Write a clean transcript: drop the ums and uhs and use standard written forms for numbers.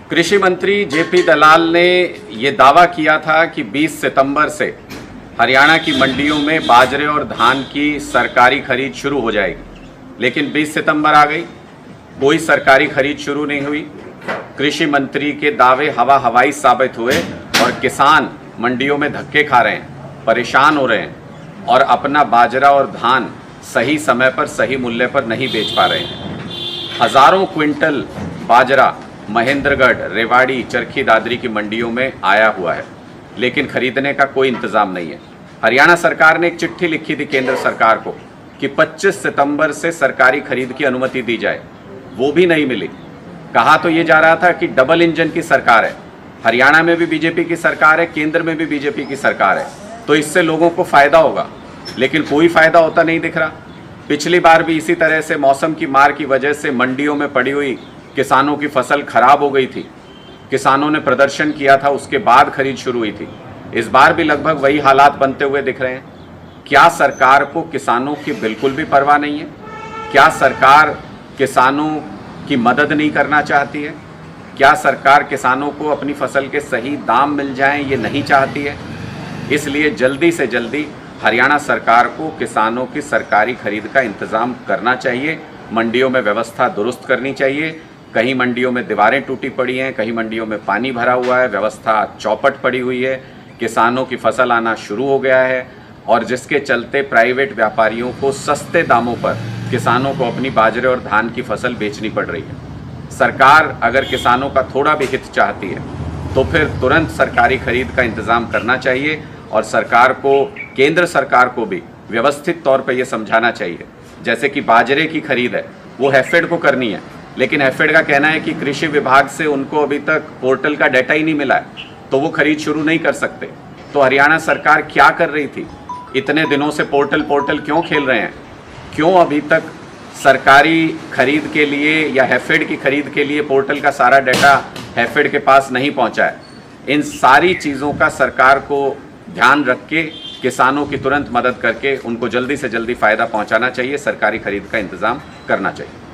कृषि मंत्री जेपी दलाल ने ये दावा किया था कि 20 सितंबर से हरियाणा की मंडियों में बाजरे और धान की सरकारी खरीद शुरू हो जाएगी, लेकिन 20 सितंबर आ गई, कोई सरकारी खरीद शुरू नहीं हुई। कृषि मंत्री के दावे हवा हवाई साबित हुए और किसान मंडियों में धक्के खा रहे हैं, परेशान हो रहे हैं और अपना बाजरा और धान सही समय पर सही मूल्य पर नहीं बेच पा रहे हैं। हजारों क्विंटल बाजरा महेंद्रगढ़, रेवाड़ी, चरखी दादरी की मंडियों में आया हुआ है, लेकिन खरीदने का कोई इंतजाम नहीं है। हरियाणा सरकार ने एक चिट्ठी लिखी थी केंद्र सरकार को कि 25 सितंबर से सरकारी खरीद की अनुमति दी जाए, वो भी नहीं मिली। कहा तो ये जा रहा था कि डबल इंजन की सरकार है, हरियाणा में भी बीजेपी की सरकार है, केंद्र में भी बीजेपी की सरकार है, तो इससे लोगों को फायदा होगा, लेकिन कोई फायदा होता नहीं दिख रहा। पिछली बार भी इसी तरह से मौसम की मार की वजह से मंडियों में पड़ी हुई किसानों की फसल खराब हो गई थी, किसानों ने प्रदर्शन किया था, उसके बाद खरीद शुरू हुई थी। इस बार भी लगभग वही हालात बनते हुए दिख रहे हैं। क्या सरकार को किसानों की बिल्कुल भी परवाह नहीं है? क्या सरकार किसानों की मदद नहीं करना चाहती है? क्या सरकार किसानों को अपनी फसल के सही दाम मिल जाएं, ये नहीं चाहती है? इसलिए जल्दी से जल्दी हरियाणा सरकार को किसानों की सरकारी खरीद का इंतजाम करना चाहिए, मंडियों में व्यवस्था दुरुस्त करनी चाहिए। कहीं मंडियों में दीवारें टूटी पड़ी हैं, कहीं मंडियों में पानी भरा हुआ है, व्यवस्था चौपट पड़ी हुई है, किसानों की फसल आना शुरू हो गया है और जिसके चलते प्राइवेट व्यापारियों को सस्ते दामों पर किसानों को अपनी बाजरे और धान की फसल बेचनी पड़ रही है। सरकार अगर किसानों का थोड़ा भी हित चाहती है तो फिर तुरंत सरकारी खरीद का इंतजाम करना चाहिए और सरकार को, केंद्र सरकार को भी व्यवस्थित तौर पर यह समझाना चाहिए। जैसे कि बाजरे की खरीद है वो हैफेड को करनी है, लेकिन हैफेड का कहना है कि कृषि विभाग से उनको अभी तक पोर्टल का डाटा ही नहीं मिला है, तो वो खरीद शुरू नहीं कर सकते। तो हरियाणा सरकार क्या कर रही थी? इतने दिनों से पोर्टल क्यों खेल रहे हैं? क्यों अभी तक सरकारी खरीद के लिए या हैफेड की खरीद के लिए पोर्टल का सारा डाटा हैफेड के पास नहीं पहुंचा है? इन सारी चीज़ों का सरकार को ध्यान रख के किसानों की तुरंत मदद करके उनको जल्दी से जल्दी फ़ायदा पहुंचाना चाहिए, सरकारी खरीद का इंतज़ाम करना चाहिए।